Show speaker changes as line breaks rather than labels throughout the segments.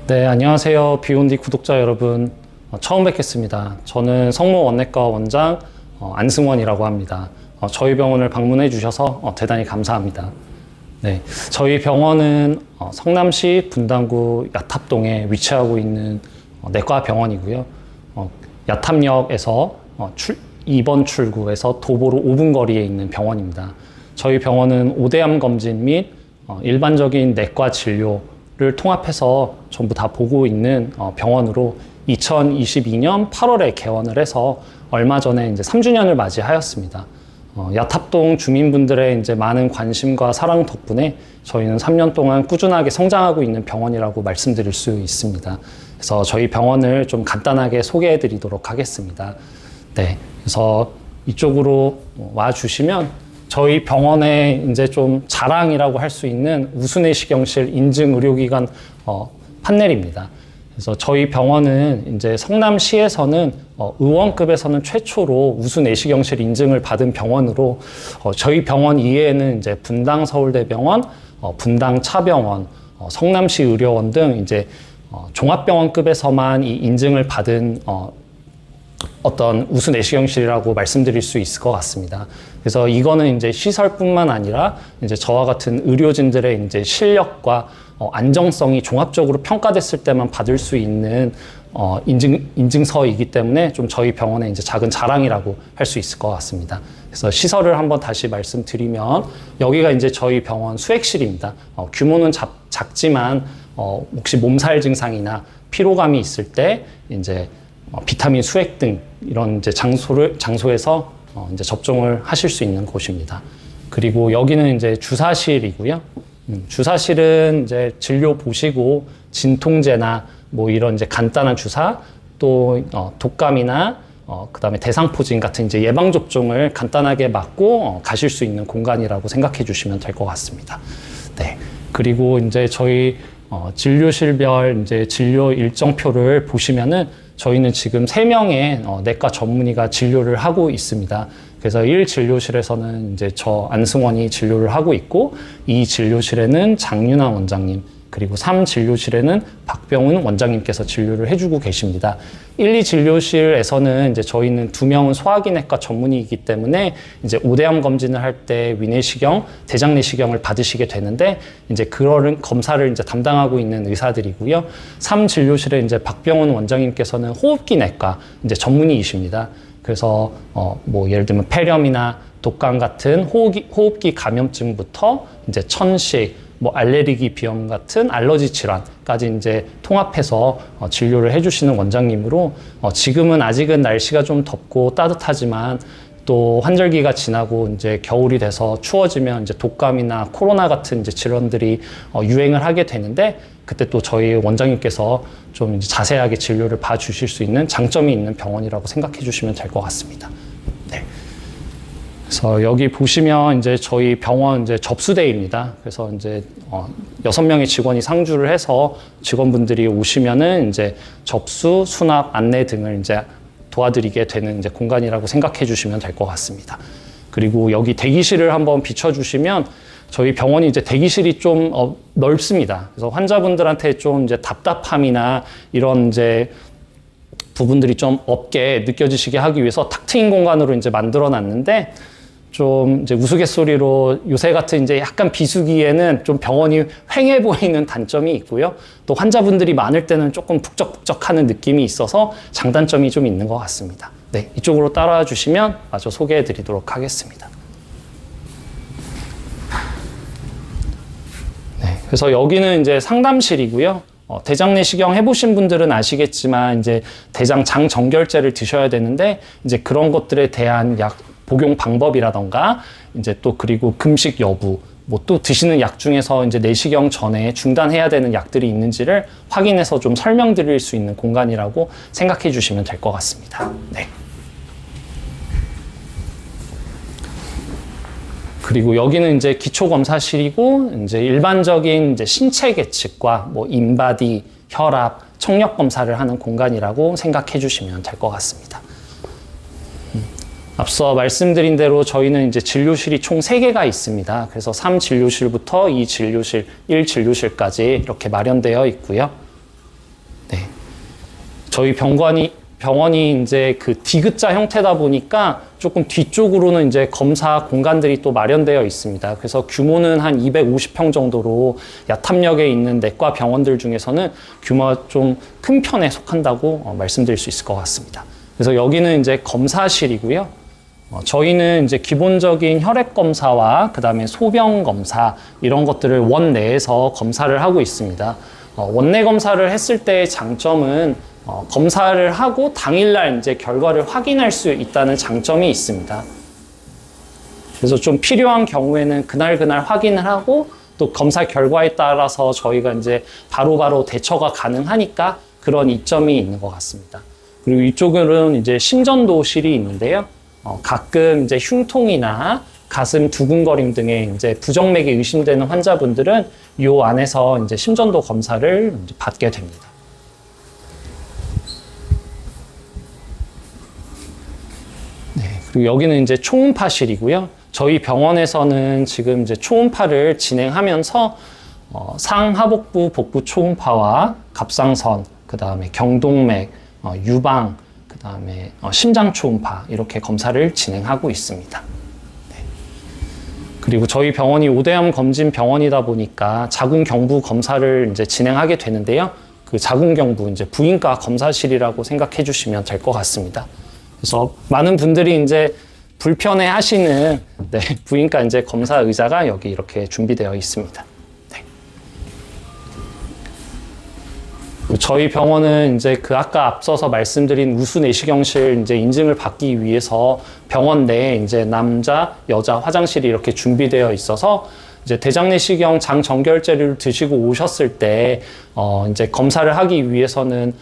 네, 안녕하세요. 비욘디 구독자 여러분. 처음 뵙겠습니다. 저는 성모 원내과 원장 안승원이라고 합니다. 저희 병원을 방문해 주셔서 대단히 감사합니다. 네, 저희 병원은 성남시 분당구 야탑동에 위치하고 있는 내과 병원이고요. 야탑역에서 2번 출구에서 도보로 5분 거리에 있는 병원입니다. 저희 병원은 오대암 검진 및 일반적인 내과 진료를 통합해서 전부 다 보고 있는 병원으로 2022년 8월에 개원을 해서 얼마 전에 이제 3주년을 맞이하였습니다. 야탑동 주민분들의 이제 많은 관심과 사랑 덕분에 저희는 3년 동안 꾸준하게 성장하고 있는 병원이라고 말씀드릴 수 있습니다. 그래서 저희 병원을 좀 간단하게 소개해 드리도록 하겠습니다. 네, 그래서 이쪽으로 와 주시면 저희 병원의 이제 좀 자랑이라고 할 수 있는 우수내시경실 인증 의료기관 판넬입니다. 그래서 저희 병원은 이제 성남시에서는 의원급에서는 최초로 우수내시경실 인증을 받은 병원으로 저희 병원 이외에는 이제 분당서울대병원, 분당차병원, 성남시 의료원 등 이제 종합병원급에서만 이 인증을 받은 어떤 우수 내시경실이라고 말씀드릴 수 있을 것 같습니다. 그래서 이거는 이제 시설뿐만 아니라 이제 저와 같은 의료진들의 이제 실력과 안정성이 종합적으로 평가됐을 때만 받을 수 있는 인증서이기 때문에 좀 저희 병원의 이제 작은 자랑이라고 할 수 있을 것 같습니다. 그래서 시설을 한번 다시 말씀드리면 여기가 이제 저희 병원 수액실입니다. 규모는 작지만 혹시 몸살 증상이나 피로감이 있을 때 이제 비타민 수액 등 이런 이제 장소에서 이제 접종을 하실 수 있는 곳입니다. 그리고 여기는 이제 주사실이고요. 주사실은 이제 진료 보시고 진통제나 뭐 이런 이제 간단한 주사 또 독감이나 그다음에 대상포진 같은 이제 예방 접종을 간단하게 맞고 가실 수 있는 공간이라고 생각해 주시면 될 것 같습니다. 네. 그리고 이제 저희 진료실별 이제 진료 일정표를 보시면은 저희는 지금 3명의 내과 전문의가 진료를 하고 있습니다. 그래서 1진료실에서는 이제 저 안승원이 진료를 하고 있고 2진료실에는 장윤아 원장님 그리고 3진료실에는 박병훈 원장님께서 진료를 해주고 계십니다. 1, 2진료실에서는 이제 저희는 2명은 소화기내과 전문의이기 때문에 이제 오대암 검진을 할 때 위내시경, 대장내시경을 받으시게 되는데 이제 그런 검사를 이제 담당하고 있는 의사들이고요. 3진료실에 이제 박병훈 원장님께서는 호흡기내과 이제 전문의이십니다. 그래서 뭐 예를 들면 폐렴이나 독감 같은 호흡기 감염증부터 이제 천식 뭐 알레르기 비염 같은 알러지 질환까지 이제 통합해서 진료를 해주시는 원장님으로 지금은 아직은 날씨가 좀 덥고 따뜻하지만 또 환절기가 지나고 이제 겨울이 돼서 추워지면 이제 독감이나 코로나 같은 이제 질환들이 유행을 하게 되는데 그때 또 저희 원장님께서 좀 이제 자세하게 진료를 봐주실 수 있는 장점이 있는 병원이라고 생각해 주시면 될 것 같습니다. 네. 그래서 여기 보시면 이제 저희 병원 이제 접수대입니다. 그래서 이제 6명의 직원이 상주를 해서 직원분들이 오시면은 이제 접수, 수납, 안내 등을 이제 도와드리게 되는 이제 공간이라고 생각해 주시면 될 것 같습니다. 그리고 여기 대기실을 한번 비춰주시면 저희 병원이 이제 대기실이 좀 넓습니다. 그래서 환자분들한테 좀 이제 답답함이나 이런 이제 부분들이 좀 없게 느껴지시게 하기 위해서 탁 트인 공간으로 이제 만들어 놨는데 좀 이제 우스갯소리로 요새 같은 이제 약간 비수기에는 좀 병원이 휑해 보이는 단점이 있고요. 또 환자분들이 많을 때는 조금 북적북적하는 느낌이 있어서 장단점이 좀 있는 것 같습니다. 네, 이쪽으로 따라와 주시면 마저 소개해 드리도록 하겠습니다. 네, 그래서 여기는 이제 상담실이고요. 대장내시경 해보신 분들은 아시겠지만 이제 대장 장정결제를 드셔야 되는데 이제 그런 것들에 대한 복용 방법이라던가 이제 또 그리고 금식 여부 뭐 또 드시는 약 중에서 이제 내시경 전에 중단해야 되는 약들이 있는지를 확인해서 좀 설명드릴 수 있는 공간이라고 생각해 주시면 될 것 같습니다. 네. 그리고 여기는 이제 기초검사실이고 이제 일반적인 이제 신체 계측과 뭐 인바디, 혈압, 청력 검사를 하는 공간이라고 생각해 주시면 될 것 같습니다. 앞서 말씀드린 대로 저희는 이제 진료실이 총 3개가 있습니다. 그래서 3진료실부터 2진료실, 1진료실까지 이렇게 마련되어 있고요. 저희 병원이 이제 그 디귿자 형태다 보니까 조금 뒤쪽으로는 이제 검사 공간들이 또 마련되어 있습니다. 그래서 규모는 한 250평 정도로 야탐역에 있는 내과 병원들 중에서는 규모가 좀 큰 편에 속한다고 말씀드릴 수 있을 것 같습니다. 그래서 여기는 이제 검사실이고요. 저희는 이제 기본적인 혈액 검사와 그 다음에 소변 검사 이런 것들을 원 내에서 검사를 하고 있습니다. 원내 검사를 했을 때의 장점은 검사를 하고 당일날 이제 결과를 확인할 수 있다는 장점이 있습니다. 그래서 좀 필요한 경우에는 그날 확인을 하고 또 검사 결과에 따라서 저희가 이제 바로바로 대처가 가능하니까 그런 이점이 있는 것 같습니다. 그리고 이쪽은 이제 심전도실이 있는데요. 가끔 이제 흉통이나 가슴 두근거림 등의 이제 부정맥이 의심되는 환자분들은 이 안에서 이제 심전도 검사를 이제 받게 됩니다. 네, 그리고 여기는 이제 초음파실이고요. 저희 병원에서는 지금 이제 초음파를 진행하면서 상하복부 복부 초음파와 갑상선, 그 다음에 경동맥, 유방, 그 다음에 심장 초음파 이렇게 검사를 진행하고 있습니다. 네. 그리고 저희 병원이 오대암 검진 병원이다 보니까 자궁경부 검사를 이제 진행하게 되는데요. 그 자궁경부 이제 부인과 검사실이라고 생각해 주시면 될 것 같습니다. 그래서 많은 분들이 이제 불편해 하시는 네, 부인과 이제 검사 의자가 여기 이렇게 준비되어 있습니다. 네. 저희 병원은 이제 그 아까 앞서서 말씀드린 우수 내시경실 이제 인증을 받기 위해서 병원 내에 이제 남자, 여자 화장실이 이렇게 준비되어 있어서 이제 대장 내시경 장 정결제를 드시고 오셨을 때 이제 검사를 하기 위해서는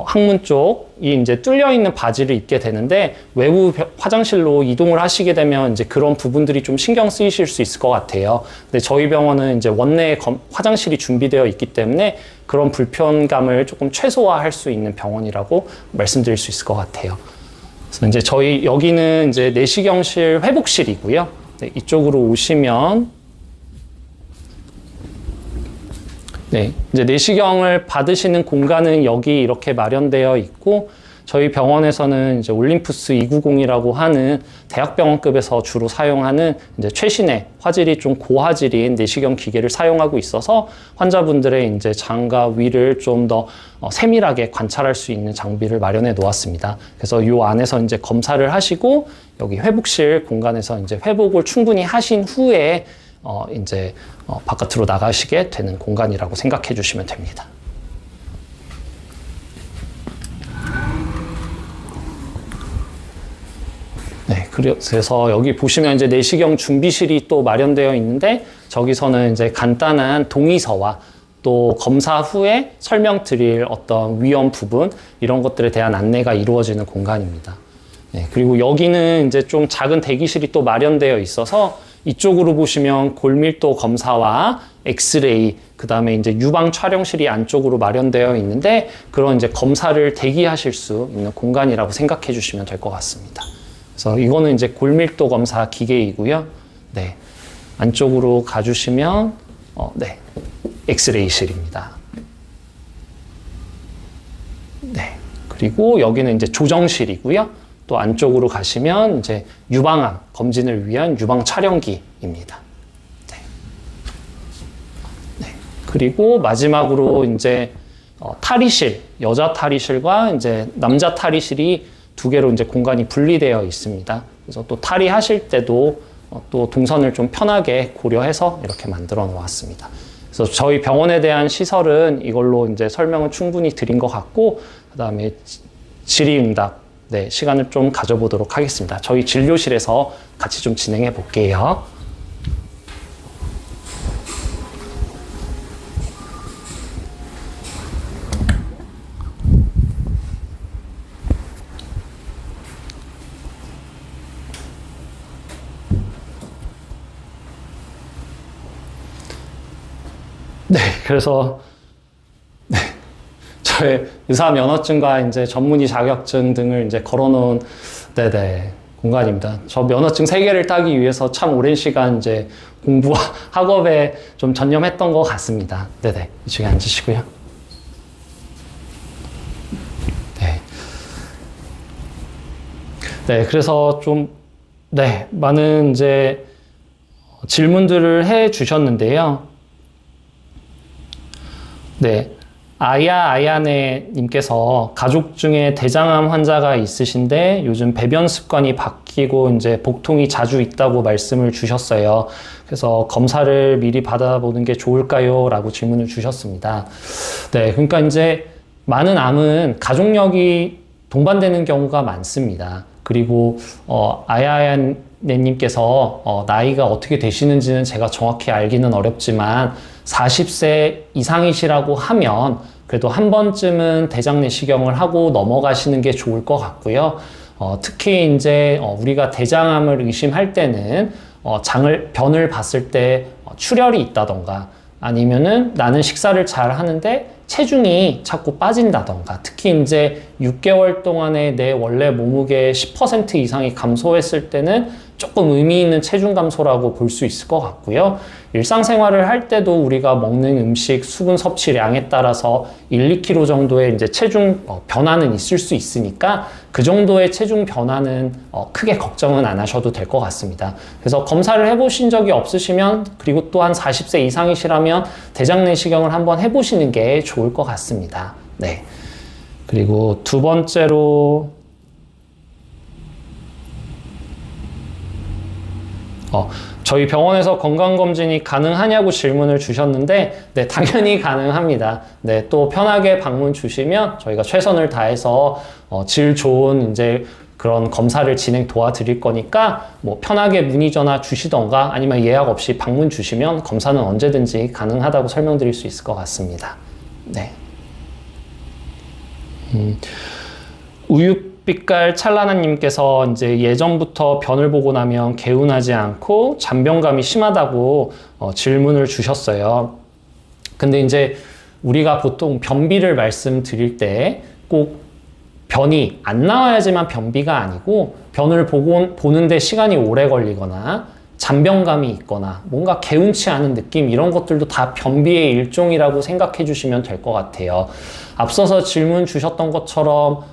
항문 쪽이 이제 뚫려 있는 바지를 입게 되는데 외부 화장실로 이동을 하시게 되면 이제 그런 부분들이 좀 신경 쓰이실 수 있을 것 같아요. 근데 저희 병원은 이제 원내에 화장실이 준비되어 있기 때문에 그런 불편감을 조금 최소화할 수 있는 병원이라고 말씀드릴 수 있을 것 같아요. 그래서 이제 저희 여기는 이제 내시경실 회복실이고요. 네, 이쪽으로 오시면 네, 이제 내시경을 받으시는 공간은 여기 이렇게 마련되어 있고 저희 병원에서는 이제 올림푸스 290이라고 하는 대학병원급에서 주로 사용하는 이제 최신의 화질이 좀 고화질인 내시경 기계를 사용하고 있어서 환자분들의 이제 장과 위를 좀 더 세밀하게 관찰할 수 있는 장비를 마련해 놓았습니다. 그래서 이 안에서 이제 검사를 하시고 여기 회복실 공간에서 이제 회복을 충분히 하신 후에 이제 바깥으로 나가시게 되는 공간이라고 생각해 주시면 됩니다. 네, 그래서 여기 보시면 이제 내시경 준비실이 또 마련되어 있는데 저기서는 이제 간단한 동의서와 또 검사 후에 설명드릴 어떤 위험 부분 이런 것들에 대한 안내가 이루어지는 공간입니다. 네, 그리고 여기는 이제 좀 작은 대기실이 또 마련되어 있어서 이쪽으로 보시면 골밀도 검사와 엑스레이, 그 다음에 이제 유방 촬영실이 안쪽으로 마련되어 있는데 그런 이제 검사를 대기하실 수 있는 공간이라고 생각해 주시면 될 것 같습니다. 그래서 이거는 이제 골밀도 검사 기계이고요. 네. 안쪽으로 가주시면, 네. 엑스레이실입니다. 네. 그리고 여기는 이제 조정실이고요. 또 안쪽으로 가시면 이제 유방암 검진을 위한 유방 촬영기입니다. 네. 네. 그리고 마지막으로 이제 탈의실, 여자 탈의실과 이제 남자 탈의실이 두 개로 이제 공간이 분리되어 있습니다. 그래서 또 탈의하실 때도 또 동선을 좀 편하게 고려해서 이렇게 만들어 놓았습니다. 그래서 저희 병원에 대한 시설은 이걸로 이제 설명을 충분히 드린 것 같고, 그 다음에 질의응답, 네, 시간을 좀 가져보도록 하겠습니다. 저희 진료실에서 같이 좀 진행해 볼게요. 네, 그래서 네, 저의 의사 면허증과 이제 전문의 자격증 등을 이제 걸어놓은 네네 공간입니다. 저 면허증 3개를 따기 위해서 참 오랜 시간 이제 공부 학업에 좀 전념했던 것 같습니다. 네네, 이쪽에 앉으시고요. 네, 네, 그래서 좀, 네, 많은 이제 질문들을 해 주셨는데요. 네. 아야네 님께서 가족 중에 대장암 환자가 있으신데 요즘 배변 습관이 바뀌고 이제 복통이 자주 있다고 말씀을 주셨어요. 그래서 검사를 미리 받아보는 게 좋을까요? 라고 질문을 주셨습니다. 네. 그러니까 이제 많은 암은 가족력이 동반되는 경우가 많습니다. 그리고, 아야네님께서, 나이가 어떻게 되시는지는 제가 정확히 알기는 어렵지만, 40세 이상이시라고 하면 그래도 한 번쯤은 대장 내시경을 하고 넘어가시는 게 좋을 것 같고요. 특히 이제 우리가 대장암을 의심할 때는 변을 봤을 때 출혈이 있다던가 아니면은 나는 식사를 잘 하는데 체중이 자꾸 빠진다던가 특히 이제 6개월 동안에 내 원래 몸무게의 10% 이상이 감소했을 때는 조금 의미 있는 체중 감소라고 볼 수 있을 것 같고요. 일상생활을 할 때도 우리가 먹는 음식, 수분 섭취량에 따라서 1, 2kg 정도의 이제 체중 변화는 있을 수 있으니까 그 정도의 체중 변화는 크게 걱정은 안 하셔도 될 것 같습니다. 그래서 검사를 해보신 적이 없으시면 그리고 또한 40세 이상이시라면 대장 내시경을 한번 해보시는 게 좋을 것 같습니다. 네. 그리고 두 번째로 저희 병원에서 건강검진이 가능하냐고 질문을 주셨는데, 네, 당연히 가능합니다. 네, 또 편하게 방문 주시면 저희가 최선을 다해서, 질 좋은 이제 그런 검사를 진행 도와드릴 거니까, 뭐 편하게 문의 전화 주시던가 아니면 예약 없이 방문 주시면 검사는 언제든지 가능하다고 설명드릴 수 있을 것 같습니다. 네. 우윳빛깔 찰나나님께서 이제 예전부터 변을 보고 나면 개운하지 않고 잔변감이 심하다고 질문을 주셨어요. 근데 이제 우리가 보통 변비를 말씀드릴 때 꼭 변이 안 나와야지만 변비가 아니고 변을 보는데 시간이 오래 걸리거나 잔변감이 있거나 뭔가 개운치 않은 느낌 이런 것들도 다 변비의 일종이라고 생각해 주시면 될 것 같아요. 앞서서 질문 주셨던 것처럼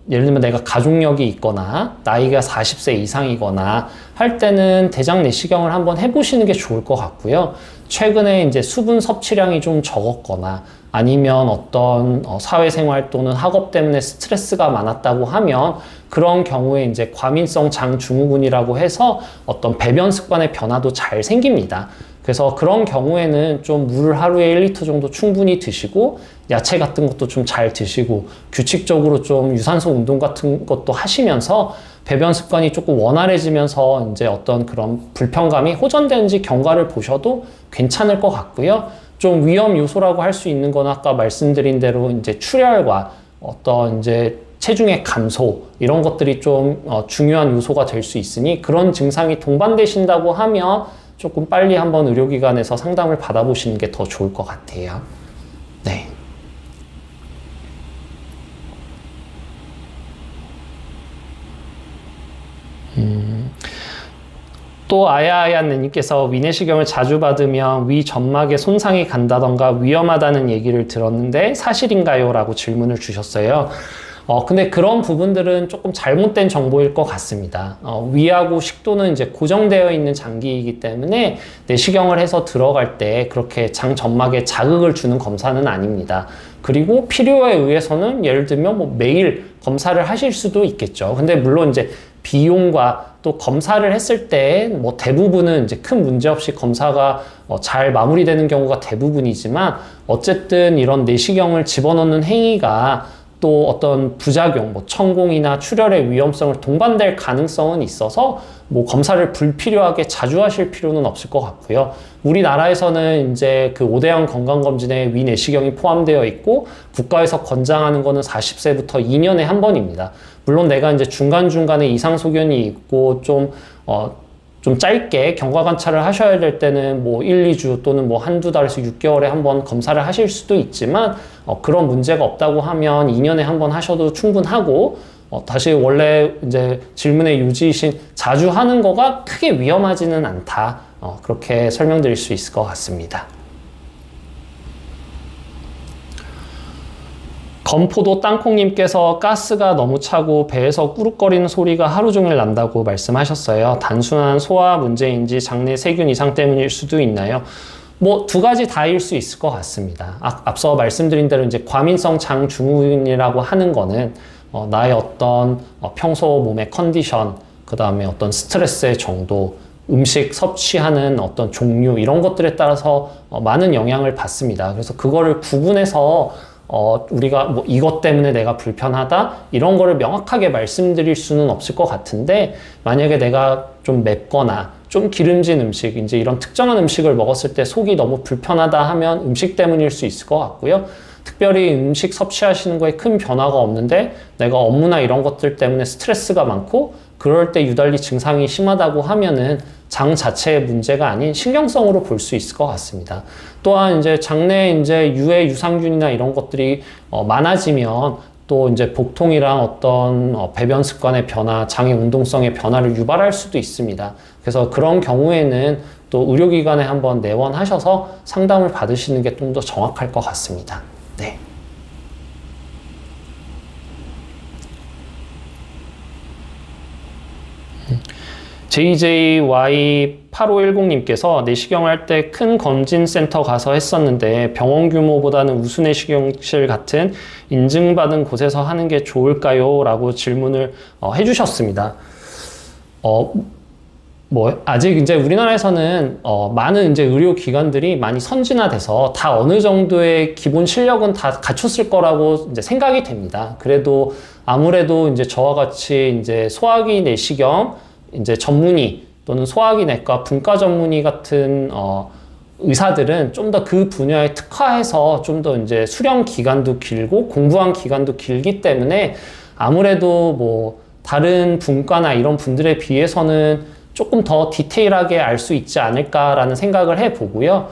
예를 들면 내가 가족력이 있거나 나이가 40세 이상이거나 할 때는 대장 내시경을 한번 해보시는 게 좋을 것 같고요. 최근에 이제 수분 섭취량이 좀 적었거나 아니면 어떤 사회생활 또는 학업 때문에 스트레스가 많았다고 하면 그런 경우에 이제 과민성 장증후군이라고 해서 어떤 배변 습관의 변화도 잘 생깁니다. 그래서 그런 경우에는 좀 물을 하루에 1리터 정도 충분히 드시고 야채 같은 것도 좀 잘 드시고 규칙적으로 좀 유산소 운동 같은 것도 하시면서 배변 습관이 조금 원활해지면서 이제 어떤 그런 불편감이 호전되는지 경과를 보셔도 괜찮을 것 같고요. 좀 위험 요소라고 할 수 있는 건 아까 말씀드린 대로 이제 출혈과 어떤 이제 체중의 감소 이런 것들이 좀 중요한 요소가 될 수 있으니 그런 증상이 동반되신다고 하면 조금 빨리 한번 의료기관에서 상담을 받아보시는 게 더 좋을 것 같아요. 네. 또 아야아야님께서 위내시경을 자주 받으면 위 점막에 손상이 간다던가 위험하다는 얘기를 들었는데 사실인가요? 라고 질문을 주셨어요. 근데 그런 부분들은 조금 잘못된 정보일 것 같습니다. 위하고 식도는 이제 고정되어 있는 장기이기 때문에 내시경을 해서 들어갈 때 그렇게 장 점막에 자극을 주는 검사는 아닙니다. 그리고 필요에 의해서는 예를 들면 뭐 매일 검사를 하실 수도 있겠죠. 근데 물론 이제 비용과 또 검사를 했을 때 뭐 대부분은 이제 큰 문제 없이 검사가 잘 마무리되는 경우가 대부분이지만 어쨌든 이런 내시경을 집어넣는 행위가 또 어떤 부작용, 뭐 천공이나 출혈의 위험성을 동반될 가능성은 있어서 뭐 검사를 불필요하게 자주 하실 필요는 없을 것 같고요. 우리나라에서는 이제 그 5대양 건강검진에 위내시경이 포함되어 있고 국가에서 권장하는 거는 40세부터 2년에 한 번입니다. 물론 내가 이제 중간중간에 이상 소견이 있고 좀 짧게 경과 관찰을 하셔야 될 때는 뭐 1, 2주 또는 뭐 한두 달에서 6개월에 한번 검사를 하실 수도 있지만 그런 문제가 없다고 하면 2년에 한번 하셔도 충분하고 다시 원래 이제 질문의 요지이신 자주 하는 거가 크게 위험하지는 않다. 그렇게 설명드릴 수 있을 것 같습니다. 건포도 땅콩님께서 가스가 너무 차고 배에서 꾸룩거리는 소리가 하루 종일 난다고 말씀하셨어요. 단순한 소화 문제인지 장내 세균 이상 때문일 수도 있나요? 뭐 두 가지 다일 수 있을 것 같습니다. 앞서 말씀드린 대로 이제 과민성 장증후군이라고 하는 거는 나의 어떤 평소 몸의 컨디션, 그 다음에 어떤 스트레스의 정도, 음식 섭취하는 어떤 종류 이런 것들에 따라서 많은 영향을 받습니다. 그래서 그거를 구분해서 우리가 뭐 이것 때문에 내가 불편하다 이런 거를 명확하게 말씀드릴 수는 없을 것 같은데, 만약에 내가 좀 맵거나 좀 기름진 음식, 이제 이런 특정한 음식을 먹었을 때 속이 너무 불편하다 하면 음식 때문일 수 있을 것 같고요. 특별히 음식 섭취하시는 거에 큰 변화가 없는데 내가 업무나 이런 것들 때문에 스트레스가 많고 그럴 때 유달리 증상이 심하다고 하면은 장 자체의 문제가 아닌 신경성으로 볼 수 있을 것 같습니다. 또한 이제 장내에 이제 유해 유산균이나 이런 것들이 많아지면 또 이제 복통이랑 어떤 배변 습관의 변화, 장의 운동성의 변화를 유발할 수도 있습니다. 그래서 그런 경우에는 또 의료기관에 한번 내원하셔서 상담을 받으시는 게 좀 더 정확할 것 같습니다. 네. JJY8510님께서 내시경 할 때 큰 검진센터 가서 했었는데 병원 규모보다는 우수내시경실 같은 인증받은 곳에서 하는 게 좋을까요? 라고 질문을 해주셨습니다. 뭐 아직 이제 우리나라에서는 많은 이제 의료기관들이 많이 선진화돼서 다 어느 정도의 기본 실력은 다 갖췄을 거라고 이제 생각이 됩니다. 그래도 아무래도 이제 저와 같이 이제 소화기 내시경 이제 전문의 또는 소화기 내과 분과 전문의 같은 의사들은 좀 더 그 분야에 특화해서 좀 더 이제 수련 기간도 길고 공부한 기간도 길기 때문에 아무래도 뭐 다른 분과나 이런 분들에 비해서는 조금 더 디테일하게 알 수 있지 않을까라는 생각을 해보고요.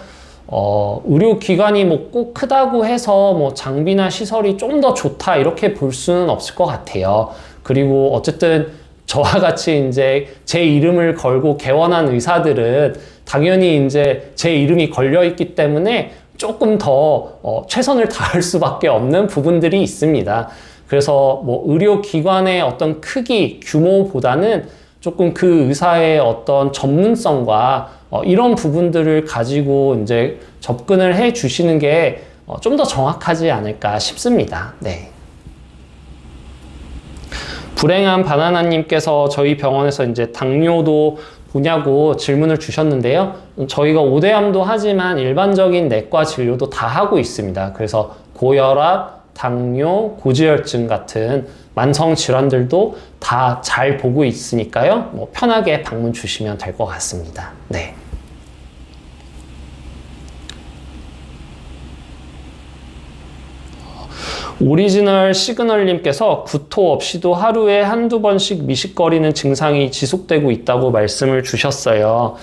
의료기관이 뭐 꼭 크다고 해서 뭐 장비나 시설이 좀 더 좋다 이렇게 볼 수는 없을 것 같아요. 그리고 어쨌든 저와 같이 이제 제 이름을 걸고 개원한 의사들은 당연히 이제 제 이름이 걸려 있기 때문에 조금 더 최선을 다할 수밖에 없는 부분들이 있습니다. 그래서 뭐 의료기관의 어떤 크기, 규모보다는 조금 그 의사의 어떤 전문성과 이런 부분들을 가지고 이제 접근을 해 주시는 게 좀 더 정확하지 않을까 싶습니다. 네. 불행한 바나나님께서 저희 병원에서 이제 당뇨도 보냐고 질문을 주셨는데요. 저희가 5대암도 하지만 일반적인 내과 진료도 다 하고 있습니다. 그래서 고혈압, 당뇨, 고지혈증 같은 만성 질환들도 다 잘 보고 있으니까요. 뭐 편하게 방문 주시면 될 것 같습니다. 네. 오리지널 시그널님께서 구토 없이도 하루에 한두 번씩 미식거리는 증상이 지속되고 있다고 말씀을 주셨어요.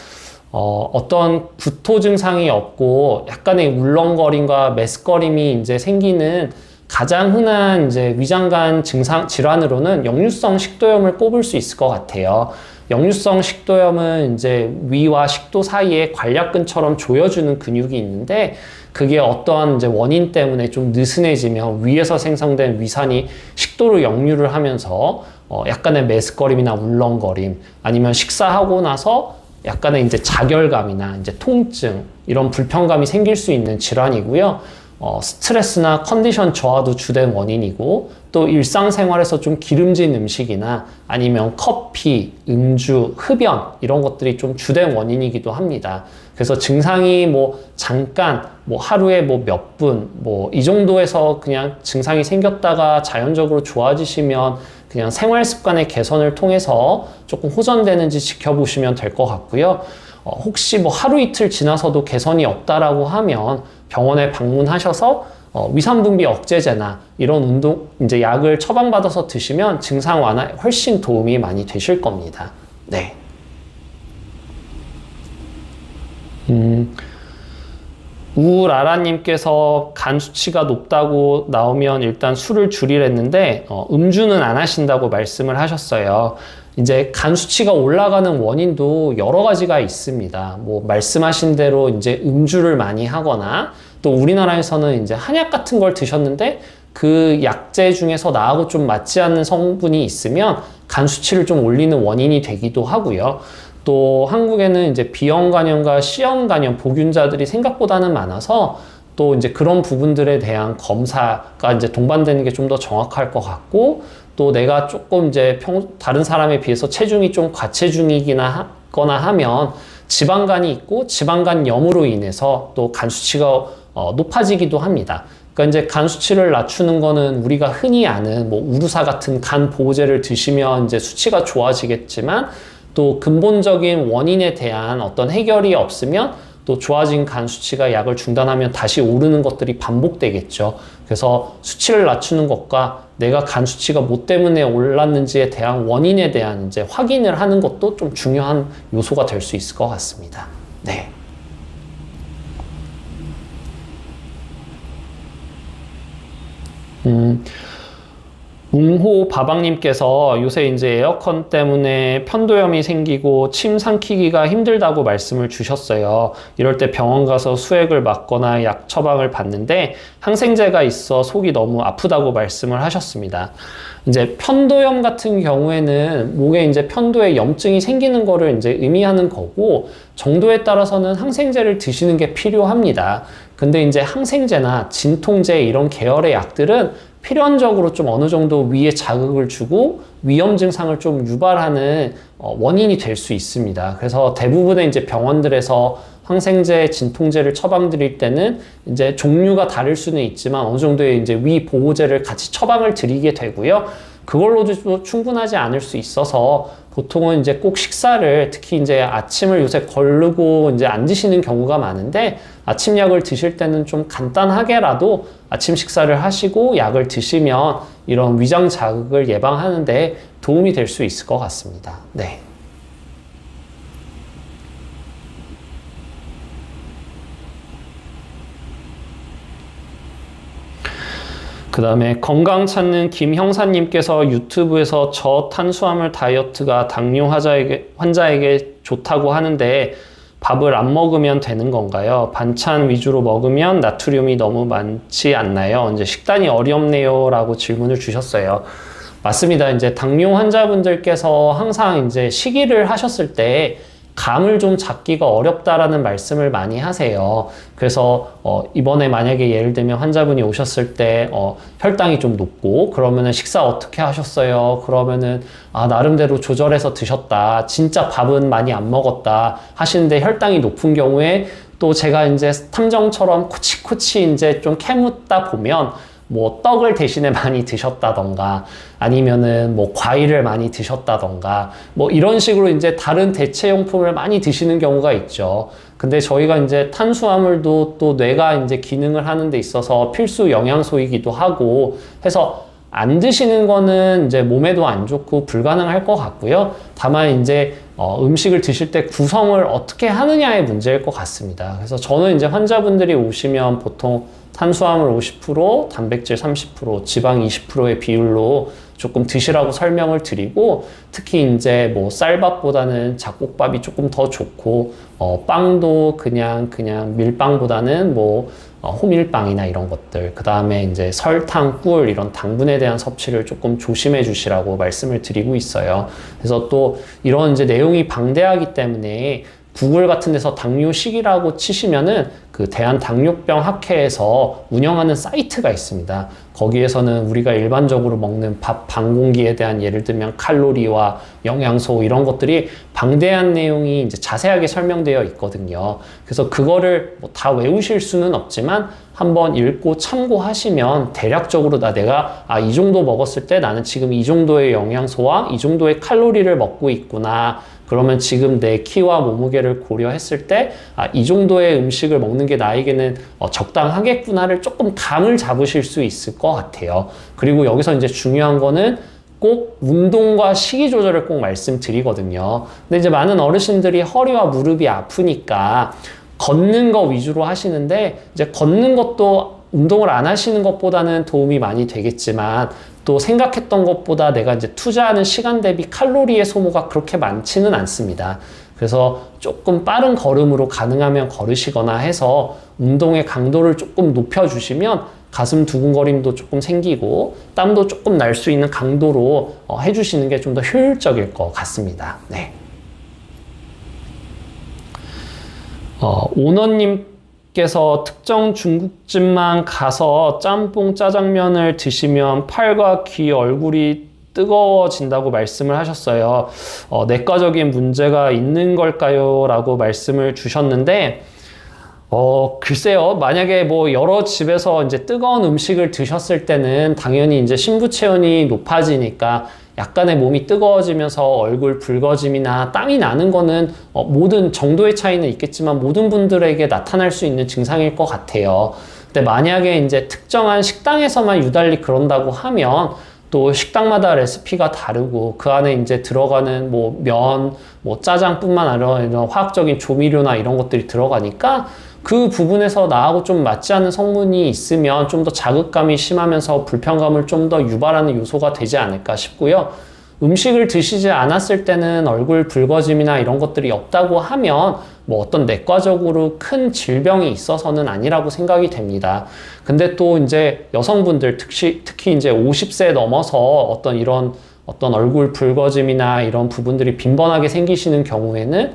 어떤 구토 증상이 없고 약간의 울렁거림과 메스꺼림이 이제 생기는 가장 흔한 이제 위장관 증상 질환으로는 역류성 식도염을 꼽을 수 있을 것 같아요. 역류성 식도염은 이제 위와 식도 사이에 관략근처럼 조여주는 근육이 있는데 그게 어떠한 이제 원인 때문에 좀 느슨해지면 위에서 생성된 위산이 식도로 역류를 하면서 약간의 메스꺼림이나 울렁거림 아니면 식사하고 나서 약간의 이제 자결감이나 이제 통증 이런 불편감이 생길 수 있는 질환이고요. 스트레스나 컨디션 저하도 주된 원인이고 또 일상생활에서 좀 기름진 음식이나 아니면 커피, 음주, 흡연 이런 것들이 좀 주된 원인이기도 합니다. 그래서 증상이 뭐 잠깐 뭐 하루에 뭐 몇 분 뭐 이 정도에서 그냥 증상이 생겼다가 자연적으로 좋아지시면 그냥 생활 습관의 개선을 통해서 조금 호전되는지 지켜보시면 될 것 같고요. 혹시 뭐 하루 이틀 지나서도 개선이 없다라고 하면 병원에 방문하셔서 위산분비 억제제나 이런 운동 이제 약을 처방받아서 드시면 증상 완화에 훨씬 도움이 많이 되실 겁니다. 네. 우라라님께서 간 수치가 높다고 나오면 일단 술을 줄이랬는데 음주는 안 하신다고 말씀을 하셨어요. 이제 간 수치가 올라가는 원인도 여러 가지가 있습니다. 뭐 말씀하신 대로 이제 음주를 많이 하거나 또 우리나라에서는 이제 한약 같은 걸 드셨는데
그 약제 중에서 나하고 좀 맞지 않는 성분이 있으면 간 수치를 좀 올리는 원인이 되기도 하고요. 또 한국에는 이제 B형 간염과 C형 간염 보균자들이 생각보다는 많아서 또 이제 그런 부분들에 대한 검사가 이제 동반되는 게 좀 더 정확할 것 같고, 또 내가 조금 이제 다른 사람에 비해서 체중이 좀 과체중이거나 하면 지방간이 있고 지방간염으로 인해서 또 간 수치가 높아지기도 합니다. 그러니까 이제 간 수치를 낮추는 거는 우리가 흔히 아는 뭐 우루사 같은 간 보호제를 드시면 이제 수치가 좋아지겠지만, 또 근본적인 원인에 대한 어떤 해결이 없으면 또 좋아진 간 수치가 약을 중단하면 다시 오르는 것들이 반복되겠죠. 그래서 수치를 낮추는 것과 내가 간 수치가 뭐 때문에 올랐는지에 대한 원인에 대한 이제 확인을 하는 것도 좀 중요한 요소가 될 수 있을 것 같습니다. 네. 웅호 바방님께서 요새 이제 에어컨 때문에 편도염이 생기고 침 삼키기가 힘들다고 말씀을 주셨어요. 이럴 때 병원 가서 수액을 맞거나 약 처방을 받는데 항생제가 있어 속이 너무 아프다고 말씀을 하셨습니다. 이제 편도염 같은 경우에는 목에 이제 편도에 염증이 생기는 거를 이제 의미하는 거고, 정도에 따라서는 항생제를 드시는 게 필요합니다. 근데 이제 항생제나 진통제 이런 계열의 약들은 필연적으로 좀 어느 정도 위에 자극을 주고 위험 증상을 좀 유발하는 원인이 될 수 있습니다. 그래서 대부분의 이제 병원들에서 항생제, 진통제를 처방드릴 때는 이제 종류가 다를 수는 있지만 어느 정도의 이제 위 보호제를 같이 처방을 드리게 되고요. 그걸로도 충분하지 않을 수 있어서 보통은 이제 꼭 식사를, 특히 이제 아침을 요새 거르고 이제 안 드시는 경우가 많은데, 아침 약을 드실 때는 좀 간단하게라도 아침 식사를 하시고 약을 드시면 이런 위장 자극을 예방하는 데 도움이 될 수 있을 것 같습니다. 네. 그 다음에 건강 찾는 김형사님께서 유튜브에서 저탄수화물 다이어트가 당뇨 환자에게 좋다고 하는데 밥을 안 먹으면 되는 건가요? 반찬 위주로 먹으면 나트륨이 너무 많지 않나요? 이제 식단이 어렵네요 라고 질문을 주셨어요. 맞습니다. 이제 당뇨 환자분들께서 항상 이제 식이를 하셨을 때 감을 좀 잡기가 어렵다라는 말씀을 많이 하세요. 그래서 이번에 만약에 예를 들면 환자분이 오셨을 때 혈당이 좀 높고, 그러면은 식사 어떻게 하셨어요? 그러면은 나름대로 조절해서 드셨다, 진짜 밥은 많이 안 먹었다 하시는데 혈당이 높은 경우에 또 제가 이제 탐정처럼 코치코치 이제 좀 캐묻다 보면 뭐 떡을 대신에 많이 드셨다던가 아니면은 뭐 과일을 많이 드셨다던가 뭐 이런 식으로 이제 다른 대체용품을 많이 드시는 경우가 있죠. 근데 저희가 이제 탄수화물도 또 뇌가 이제 기능을 하는 데 있어서 필수 영양소이기도 하고 해서 안 드시는 거는 이제 몸에도 안 좋고 불가능할 것 같고요. 다만 이제 음식을 드실 때 구성을 어떻게 하느냐의 문제일 것 같습니다. 그래서 저는 이제 환자분들이 오시면 보통 탄수화물 50%, 단백질 30%, 지방 20%의 비율로 조금 드시라고 설명을 드리고, 특히 이제 뭐 쌀밥보다는 잡곡밥이 조금 더 좋고, 빵도 그냥 밀빵보다는 뭐 호밀빵이나 이런 것들, 그 다음에 이제 설탕, 꿀 이런 당분에 대한 섭취를 조금 조심해 주시라고 말씀을 드리고 있어요. 그래서 또 이런 이제 내용이 방대하기 때문에 구글 같은 데서 당뇨식이라고 치시면은 그 대한당뇨병 학회에서 운영하는 사이트가 있습니다. 거기에서는 우리가 일반적으로 먹는 밥 반 공기에 대한 예를 들면 칼로리와 영양소 이런 것들이 방대한 내용이 이제 자세하게 설명되어 있거든요. 그래서 그거를 뭐 다 외우실 수는 없지만 한번 읽고 참고하시면 대략적으로 내가 이 정도 먹었을 때 나는 지금 이 정도의 영양소와 이 정도의 칼로리를 먹고 있구나. 그러면 지금 내 키와 몸무게를 고려했을 때 이 정도의 음식을 먹는 게 나에게는 적당하겠구나를 조금 감을 잡으실 수 있을 것 같아요. 그리고 여기서 이제 중요한 거는 꼭 운동과 식이 조절을 꼭 말씀드리거든요. 근데 이제 많은 어르신들이 허리와 무릎이 아프니까 걷는 거 위주로 하시는데, 이제 걷는 것도 운동을 안 하시는 것보다는 도움이 많이 되겠지만 또 생각했던 것보다 내가 이제 투자하는 시간 대비 칼로리의 소모가 그렇게 많지는 않습니다. 그래서 조금 빠른 걸음으로 가능하면 걸으시거나 해서 운동의 강도를 조금 높여주시면 가슴 두근거림도 조금 생기고 땀도 조금 날 수 있는 강도로 해주시는 게 좀 더 효율적일 것 같습니다. 네. 오너님께서 특정 중국집만 가서 짬뽕 짜장면을 드시면 팔과 귀, 얼굴이 뜨거워진다고 말씀을 하셨어요. 내과적인 문제가 있는 걸까요? 라고 말씀을 주셨는데, 글쎄요. 만약에 뭐 여러 집에서 이제 뜨거운 음식을 드셨을 때는 당연히 이제 신부 체온이 높아지니까 약간의 몸이 뜨거워지면서 얼굴 붉어짐이나 땀이 나는 거는 모든 정도의 차이는 있겠지만 모든 분들에게 나타날 수 있는 증상일 것 같아요. 근데 만약에 이제 특정한 식당에서만 유달리 그런다고 하면 또 식당마다 레시피가 다르고 그 안에 이제 들어가는 뭐 면, 뭐 짜장뿐만 아니라 이런 화학적인 조미료나 이런 것들이 들어가니까 그 부분에서 나하고 좀 맞지 않는 성분이 있으면 좀 더 자극감이 심하면서 불편감을 좀 더 유발하는 요소가 되지 않을까 싶고요. 음식을 드시지 않았을 때는 얼굴 붉어짐이나 이런 것들이 없다고 하면 뭐 어떤 내과적으로 큰 질병이 있어서는 아니라고 생각이 됩니다. 근데 또 이제 여성분들 특히 이제 50세 넘어서 어떤 얼굴 붉어짐이나 이런 부분들이 빈번하게 생기시는 경우에는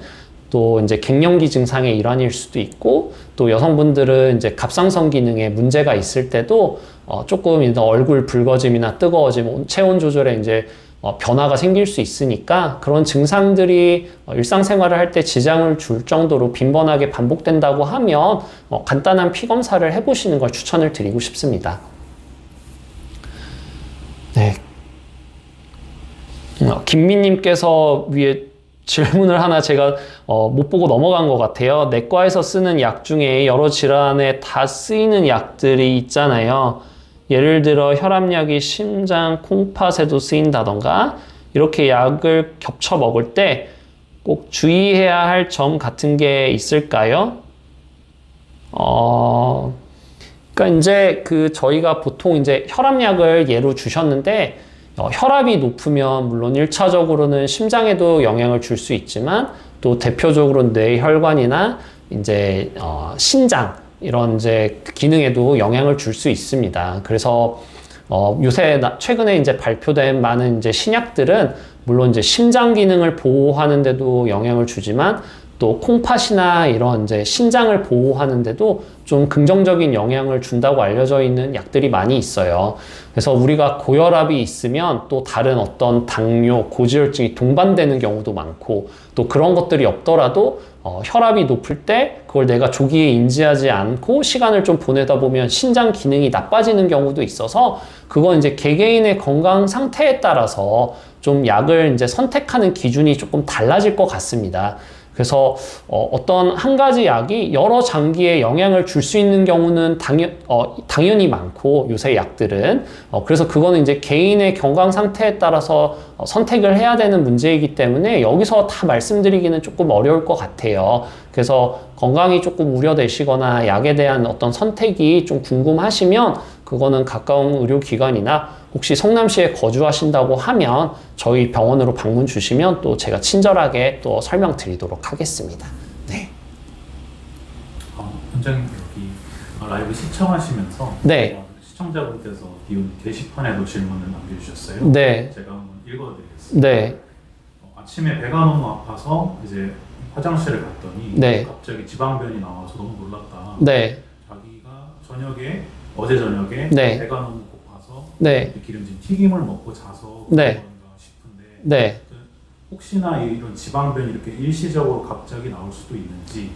또 이제 갱년기 증상의 일환일 수도 있고 또 여성분들은 이제 갑상선 기능에 문제가 있을 때도 조금 얼굴 붉어짐이나 뜨거워짐, 체온 조절에 이제 변화가 생길 수 있으니까 그런 증상들이 일상생활을 할 때 지장을 줄 정도로 빈번하게 반복된다고 하면 간단한 피 검사를 해보시는 걸 추천을 드리고 싶습니다. 네. 김미님께서 위에 질문을 하나 제가 못 보고 넘어간 것 같아요. 내과에서 쓰는 약 중에 여러 질환에 다 쓰이는 약들이 있잖아요. 예를 들어 혈압약이 심장 콩팥에도 쓰인다던가 이렇게 약을 겹쳐 먹을 때 꼭 주의해야 할 점 같은 게 있을까요? 그러니까 이제 저희가 보통 이제 혈압약을 예로 주셨는데 혈압이 높으면 물론 1차적으로는 심장에도 영향을 줄 수 있지만 또 대표적으로 뇌혈관이나 이제 신장 이런 이제 기능에도 영향을 줄 수 있습니다. 그래서 요새 최근에 이제 발표된 많은 이제 신약들은 물론 이제 심장 기능을 보호하는데도 영향을 주지만 또 콩팥이나 이런 이제 신장을 보호하는데도 좀 긍정적인 영향을 준다고 알려져 있는 약들이 많이 있어요. 그래서 우리가 고혈압이 있으면 또 다른 어떤 당뇨, 고지혈증이 동반되는 경우도 많고 또 그런 것들이 없더라도 혈압이 높을 때 그걸 내가 조기에 인지하지 않고 시간을 좀 보내다 보면 신장 기능이 나빠지는 경우도 있어서 그건 이제 개개인의 건강 상태에 따라서 좀 약을 이제 선택하는 기준이 조금 달라질 것 같습니다. 그래서 어떤 한 가지 약이 여러 장기에 영향을 줄 수 있는 경우는 당연히 많고 요새 약들은 그래서 그거는 이제 개인의 건강 상태에 따라서 선택을 해야 되는 문제이기 때문에 여기서 다 말씀드리기는 조금 어려울 것 같아요. 그래서 건강이 조금 우려되시거나 약에 대한 어떤 선택이 좀 궁금하시면 그거는 가까운 의료기관이나 혹시 성남시에 거주하신다고 하면 저희 병원으로 방문 주시면 또 제가 친절하게 또 설명드리도록 하겠습니다. 네.
원장님 여기 라이브 시청하시면서
네.
시청자분께서 게시판에도 질문을 남겨주셨어요.
네.
제가 한번 읽어드리겠습니다.
네.
아침에 배가 너무 아파서 이제 화장실을 갔더니
네.
갑자기 지방변이 나와서 너무 놀랐다.
네.
자기가 어제 저녁에
네.
배가 너무 고파서
네.
기름진 튀김을 먹고 자서
네.
그런가 싶은데
네.
혹시나 이런 지방변이 이렇게 일시적으로 갑자기 나올 수도 있는지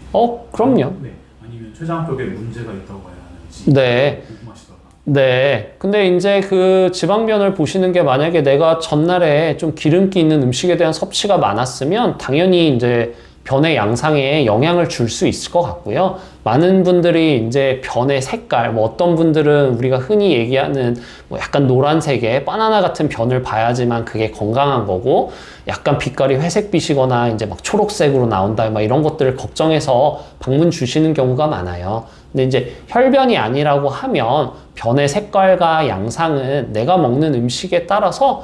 그럼요.
네. 아니면 췌장 쪽에 문제가 있다고 봐야 하는지
네.
궁금하시더라고요.
네. 근데 이제 그 지방변을 보시는 게 만약에 내가 전날에 좀 기름기 있는 음식에 대한 섭취가 많았으면 당연히 이제 변의 양상에 영향을 줄 수 있을 것 같고요. 많은 분들이 이제 변의 색깔, 뭐 어떤 분들은 우리가 흔히 얘기하는 뭐 약간 노란색의 바나나 같은 변을 봐야지만 그게 건강한 거고, 약간 빛깔이 회색빛이거나 이제 막 초록색으로 나온다, 막 이런 것들을 걱정해서 방문 주시는 경우가 많아요. 근데 이제 혈변이 아니라고 하면 변의 색깔과 양상은 내가 먹는 음식에 따라서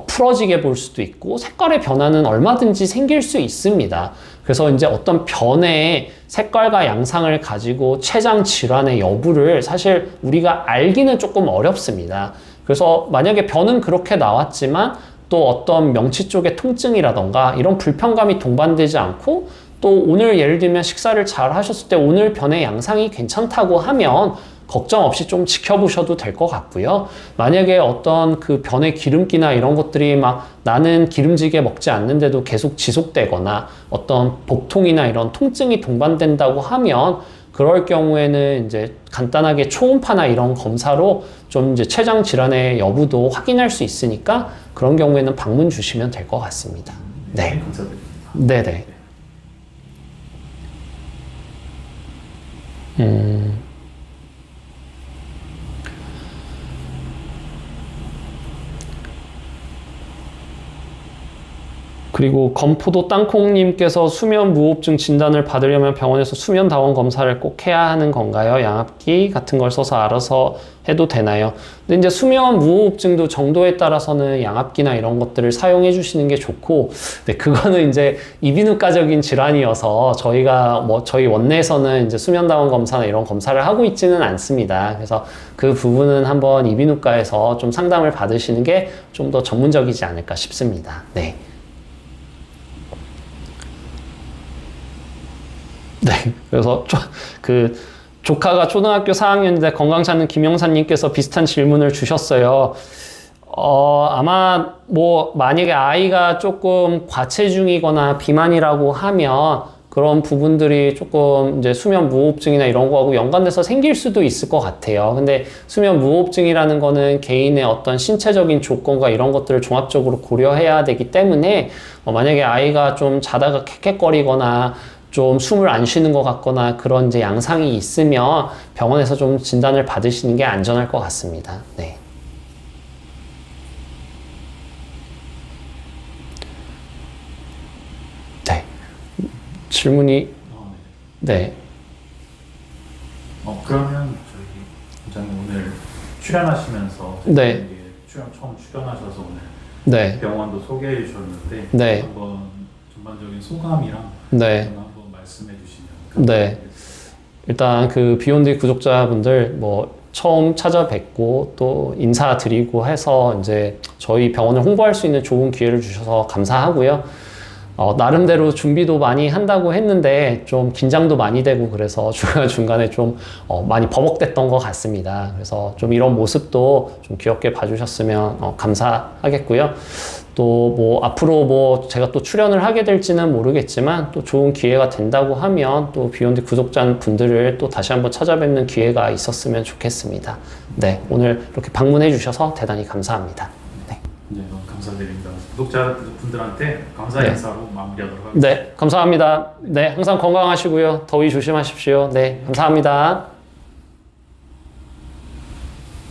풀어지게 볼 수도 있고 색깔의 변화는 얼마든지 생길 수 있습니다. 그래서 이제 어떤 변의 색깔과 양상을 가지고 췌장 질환의 여부를 사실 우리가 알기는 조금 어렵습니다. 그래서 만약에 변은 그렇게 나왔지만 또 어떤 명치 쪽의 통증이라던가 이런 불편감이 동반되지 않고 또 오늘 예를 들면 식사를 잘 하셨을 때 오늘 변의 양상이 괜찮다고 하면 걱정 없이 좀 지켜보셔도 될 것 같고요. 만약에 어떤 그 변의 기름기나 이런 것들이 막 나는 기름지게 먹지 않는데도 계속 지속되거나 어떤 복통이나 이런 통증이 동반된다고 하면 그럴 경우에는 이제 간단하게 초음파나 이런 검사로 좀 이제 췌장 질환의 여부도 확인할 수 있으니까 그런 경우에는 방문 주시면 될 것 같습니다. 네.
감사드립니다.
네네. 그리고 건포도 땅콩님께서 수면 무호흡증 진단을 받으려면 병원에서 수면 다원 검사를 꼭 해야 하는 건가요? 양압기 같은 걸 써서 알아서 해도 되나요? 근데 이제 수면 무호흡증도 정도에 따라서는 양압기나 이런 것들을 사용해 주시는 게 좋고, 네, 그거는 이제 이비인후과적인 질환이어서 저희가 저희 원내에서는 이제 수면 다원 검사나 이런 검사를 하고 있지는 않습니다. 그래서 그 부분은 한번 이비인후과에서 좀 상담을 받으시는 게 좀 더 전문적이지 않을까 싶습니다. 네. 네, 그래서 그 조카가 초등학교 4학년인데 건강 찾는 김영사님께서 비슷한 질문을 주셨어요. 아마 만약에 아이가 조금 과체중이거나 비만이라고 하면 그런 부분들이 조금 이제 수면 무호흡증이나 이런 거하고 연관돼서 생길 수도 있을 것 같아요. 근데 수면 무호흡증이라는 거는 개인의 어떤 신체적인 조건과 이런 것들을 종합적으로 고려해야 되기 때문에 만약에 아이가 좀 자다가 캑캑거리거나 좀 숨을 안 쉬는 것 같거나 그런 이제 양상이 있으면 병원에서 좀 진단을 받으시는 게 안전할 것 같습니다. 네. 네. 질문이, 네.
그러면 저희 원장님 오늘 출연하시면서
네.
처음 출연하셔서 오늘
네.
병원도 소개해 주셨는데
네.
한번 전반적인 소감이랑
네.
한번 말씀해 주시면.
네. 일단 그 비욘드 구독자분들 처음 찾아뵙고 또 인사드리고 해서 이제 저희 병원을 홍보할 수 있는 좋은 기회를 주셔서 감사하고요. 나름대로 준비도 많이 한다고 했는데 좀 긴장도 많이 되고 그래서 중간중간에 좀 많이 버벅댔던 것 같습니다. 그래서 좀 이런 모습도 좀 귀엽게 봐주셨으면 감사하겠고요. 또 앞으로 제가 또 출연을 하게 될지는 모르겠지만 또 좋은 기회가 된다고 하면 또 비욘드 구독자분들을 또 다시 한번 찾아뵙는 기회가 있었으면 좋겠습니다. 네, 오늘 이렇게 방문해 주셔서 대단히 감사합니다. 네,
감사드립니다. 구독자분들한테 감사 인사로 마무리하도록 하겠습니다.
네, 감사합니다. 네, 항상 건강하시고요. 더위 조심하십시오. 네, 감사합니다.